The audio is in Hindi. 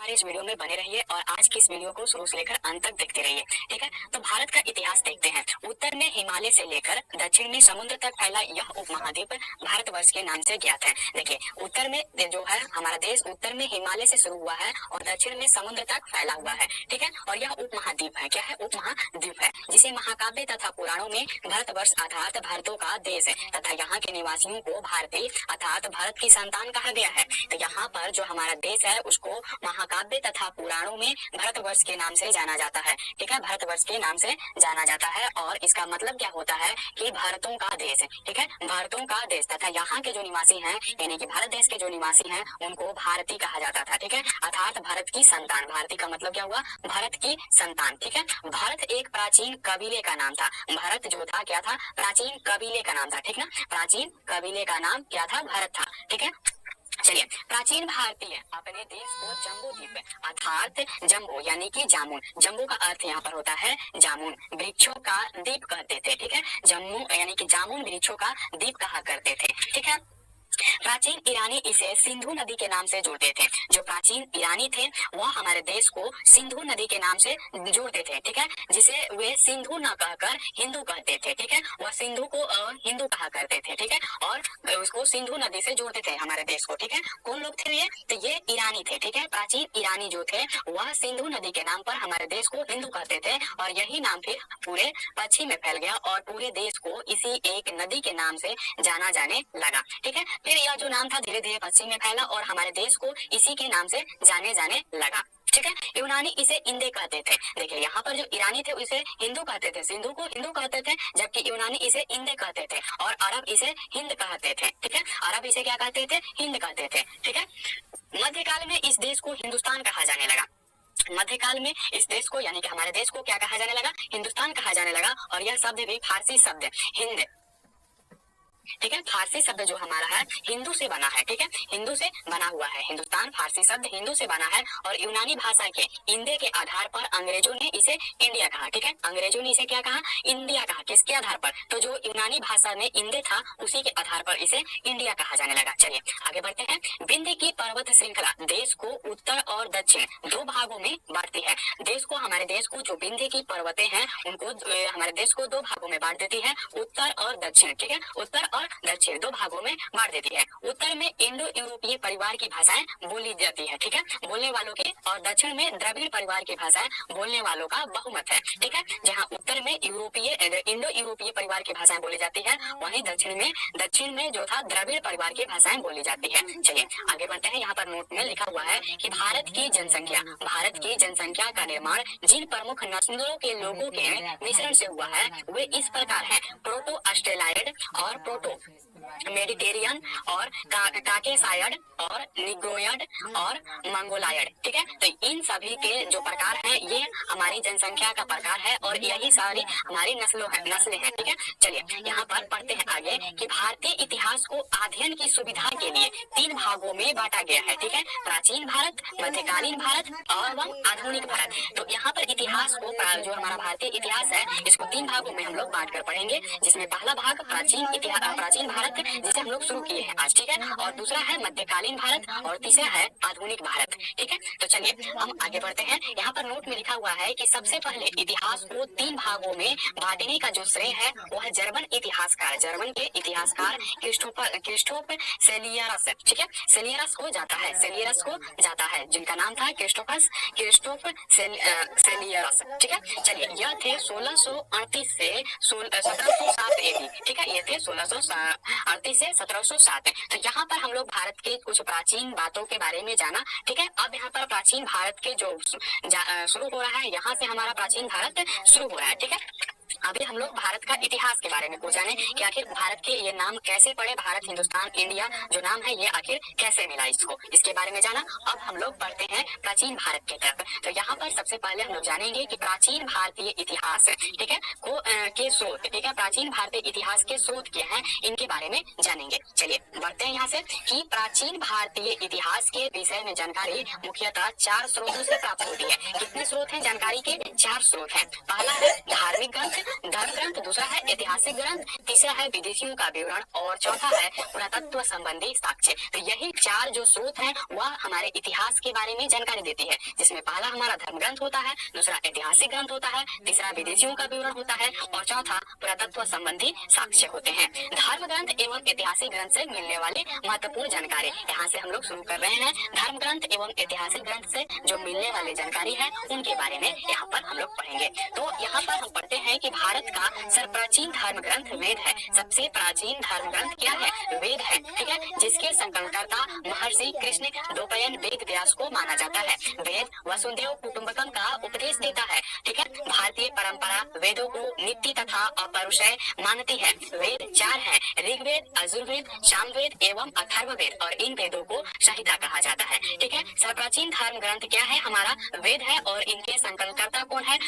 हमारे इस वीडियो में बने रहिए और आज की इस वीडियो को शुरू से लेकर अंत तक देखते रहिए। ठीक है, तो भारत का इतिहास देखते हैं। उत्तर में हिमालय से लेकर दक्षिण में समुद्र तक फैला यह उपमहाद्वीप भारतवर्ष के नाम से ज्ञात है। देखिए, उत्तर में जो है हमारा देश उत्तर में हिमालय से शुरू हुआ है और दक्षिण में समुद्र तक फैला हुआ है। ठीक है, और यह उपमहाद्वीप है। क्या है? उपमहाद्वीप है, जिसे महाकाव्य तथा पुराणों में भारतवर्ष अर्थात भारतों का देश है तथा यहाँ के निवासियों को भारतीय अर्थात भारत की संतान कहा गया है। तो यहाँ पर जो हमारा देश है उसको महाकाव्य तथा पुराणों में भारतवर्ष के नाम से जाना जाता है। ठीक है, भारतवर्ष के नाम से जाना जाता है और इसका मतलब क्या होता है कि भारतों का देश है। ठीक है, भारतों का देश तथा यहाँ के जो निवासी हैं यानी कि भारत देश के जो निवासी हैं उनको भारतीय कहा जाता था। ठीक है, अर्थात भारत की संतान। भारतीय का मतलब क्या हुआ? भारत की संतान। ठीक है, भारत एक प्राचीन कबीले का नाम था। भारत जो था क्या था? प्राचीन कबीले का नाम था। ठीक ना, प्राचीन कबीले का नाम क्या था? भारत था। ठीक है, चलिए, प्राचीन भारतीय अपने देश को जम्बू द्वीप अर्थात जम्बू यानी कि जामुन, जम्बू का अर्थ यहाँ पर होता है जामुन, वृक्षों का द्वीप कहते थे। ठीक है, जम्मू यानी कि जामुन वृक्षों का द्वीप कहा करते थे। ठीक है, प्राचीन ईरानी इसे सिंधु नदी के नाम से जोड़ते थे। जो प्राचीन ईरानी थे वह हमारे देश को सिंधु नदी के नाम से जोड़ते थे। ठीक है, जिसे वे सिंधु न कहकर हिंदू कहते थे। ठीक है, वह सिंधु को हिंदू कहा करते थे। ठीक है, और उसको सिंधु नदी से जोड़ते थे हमारे देश को। ठीक है, कौन लोग थे ये? तो ये ईरानी थे। ठीक है, प्राचीन ईरानी जो थे वह सिंधु नदी के नाम पर हमारे देश को हिंदू कहते थे और यही नाम फिर पूरे पश्चिम में फैल गया और पूरे देश को इसी एक नदी के नाम से जाना जाने लगा। ठीक है, फिर यह जो नाम था धीरे धीरे पश्चिम में फैला और हमारे देश को इसी के नाम से जाने लगा। ठीक है, यूनानी इसे इंदे कहते थे। देखिए, यहाँ पर जो ईरानी थे उसे हिंदू कहते थे, सिंधु को हिंदू कहते थे, जबकि यूनानी इसे इंदे कहते थे और अरब इसे हिंद कहते थे। ठीक है, अरब इसे क्या कहते थे? हिंद कहते थे। ठीक है, मध्यकाल में इस देश को हिंदुस्तान कहा जाने लगा। मध्यकाल में इस देश को यानी कि हमारे देश को क्या कहा जाने लगा? हिंदुस्तान कहा जाने लगा और यह शब्द भी फारसी शब्द हिंद। ठीक है, फारसी शब्द जो हमारा है हिंदू से बना है। ठीक है, हिंदू से बना हुआ है। हिंदुस्तान फारसी शब्द हिंदू से बना है और यूनानी भाषा के इंदे के आधार पर अंग्रेजों ने इसे इंडिया कहा। ठीक है, अंग्रेजों ने इसे क्या कहा? इंडिया कहा। किसके आधार पर? तो जो यूनानी भाषा में इंदे था उसी के आधार पर इसे इंडिया कहा जाने लगा। चलिए आगे बढ़ते हैं। विंध्य की पर्वत श्रृंखला देश को उत्तर और दक्षिण दो भागों में बांटती है। देश को हमारे देश को जो विंध्य की पर्वतें हैं उनको हमारे देश को दो भागों में बांट देती है, उत्तर और दक्षिण। ठीक है, उत्तर और दक्षिण दो भागों में बांट देती है। उत्तर में इंडो यूरोपीय परिवार की भाषाएं बोली जाती है। ठीक है, बोलने वालों की, और दक्षिण में द्रविड़ परिवार की भाषाएं बोलने वालों का बहुमत है। ठीक है, जहां उत्तर में इंडो यूरोपीय परिवार की भाषाएं बोली जाती है वहीं दक्षिण में जो था द्रविड़ परिवार की भाषाएं बोली जाती है। चलिए आगे बढ़ते हैं। यहाँ पर नोट में लिखा हुआ है कि भारत की जनसंख्या का निर्माण जिन प्रमुख नस्लों के लोगों के मिश्रण से हुआ है वे इस प्रकार है: प्रोटो ऑस्ट्रेलाइड और प्रोटो मेडिटेरियन और काकेसायड और निग्रोयड और मंगोलायड। ठीक है, तो इन सभी के जो प्रकार हैं ये हमारी जनसंख्या का प्रकार है और यही सारी हमारी नस्लें हैं। ठीक है, चलिए यहाँ पर पढ़ते हैं आगे कि भारतीय इतिहास को अध्ययन की सुविधा के लिए तीन भागों में बांटा गया है। ठीक है, प्राचीन भारत, मध्यकालीन भारत और आधुनिक भारत। तो यहाँ पर इतिहास को जो हमारा भारतीय इतिहास है इसको तीन भागों में हम लोग बांट कर पढ़ेंगे, जिसमें पहला भाग प्राचीन भारत जिसे हम लोग शुरू किए हैं आज। ठीक है, और दूसरा है मध्यकालीन भारत और तीसरा है आधुनिक भारत। ठीक है, तो चलिए हम आगे बढ़ते हैं। यहाँ पर नोट में लिखा हुआ है कि सबसे पहले इतिहास को तीन भागों में बांटने का जो श्रेय है वह जर्मन के इतिहासकार क्रिस्टोफ सेलियरस। ठीक है, सेलियरस को जाता है जिनका नाम था क्रिस्टोफ सेलियरस। ठीक है, चलिए यह थे 1638 से 1707 एडी। ठीक है, ये थे 1638 से 1707। तो यहाँ पर हम लोग भारत के कुछ प्राचीन बातों के बारे में जाना। ठीक है, अब यहाँ पर प्राचीन भारत के जो शुरू हो रहा है, यहाँ से हमारा प्राचीन भारत शुरू हो रहा है। ठीक है, अभी हम लोग भारत का इतिहास के बारे में कुछ जाने कि आखिर भारत के ये नाम कैसे पड़े, भारत, हिंदुस्तान, इंडिया जो नाम है ये आखिर कैसे मिला इसको, इसके बारे में जाना। अब हम लोग पढ़ते हैं प्राचीन भारत की तरफ। तो यहाँ पर सबसे पहले हम लोग जानेंगे कि प्राचीन भारतीय इतिहास, ठीक है, के स्रोत। ठीक है, प्राचीन भारतीय इतिहास के स्रोत क्या हैं इनके बारे में जानेंगे। चलिए बढ़ते हैं यहाँ से कि प्राचीन भारतीय इतिहास के विषय में जानकारी मुख्यतः चार स्रोतों से प्राप्त होती है। कितने स्रोत हैं जानकारी के? चार स्रोत हैं। पहला है धार्मिक ग्रंथ, धर्म ग्रंथ, दूसरा है ऐतिहासिक ग्रंथ, तीसरा है विदेशियों का विवरण और चौथा है पुरातत्व संबंधी साक्ष्य। तो यही चार जो स्रोत हैं वह हमारे इतिहास के बारे में जानकारी देती है, जिसमें पहला हमारा धर्म ग्रंथ होता है, दूसरा ऐतिहासिक ग्रंथ होता है, तीसरा विदेशियों का विवरण होता है और चौथा पुरातत्व संबंधी साक्ष्य होते हैं। धर्म ग्रंथ एवं ऐतिहासिक ग्रंथ से मिलने वाली महत्वपूर्ण जानकारी, यहाँ से हम लोग शुरू कर रहे हैं। धर्म ग्रंथ एवं ऐतिहासिक ग्रंथ से जो मिलने वाली जानकारी है उनके बारे में यहाँ पर हम लोग पढ़ेंगे। तो यहाँ पर हम पढ़ते हैं कि भारत का सर्वप्राचीन धर्म ग्रंथ वेद है। सबसे प्राचीन धर्म ग्रंथ क्या है? वेद है, ठीक है, जिसके संकलनकर्ता महर्षि कृष्ण द्वैपायन वेद व्यास को माना जाता है। वेद वसुधैव कुटुंबकम का उपदेश देता है, ठीक है। भारतीय परंपरा वेदों को नित्य तथा अपौरुषेय मानती है। वेद चार है, ऋग्वेद, यजुर्वेद, सामवेद एवं अथर्ववेद, और इन वेदों को संहिता कहा जाता है, ठीक है। सर्वप्राचीन धर्म ग्रंथ क्या है? हमारा वेद है और इनके संकलनकर्ता कौन है?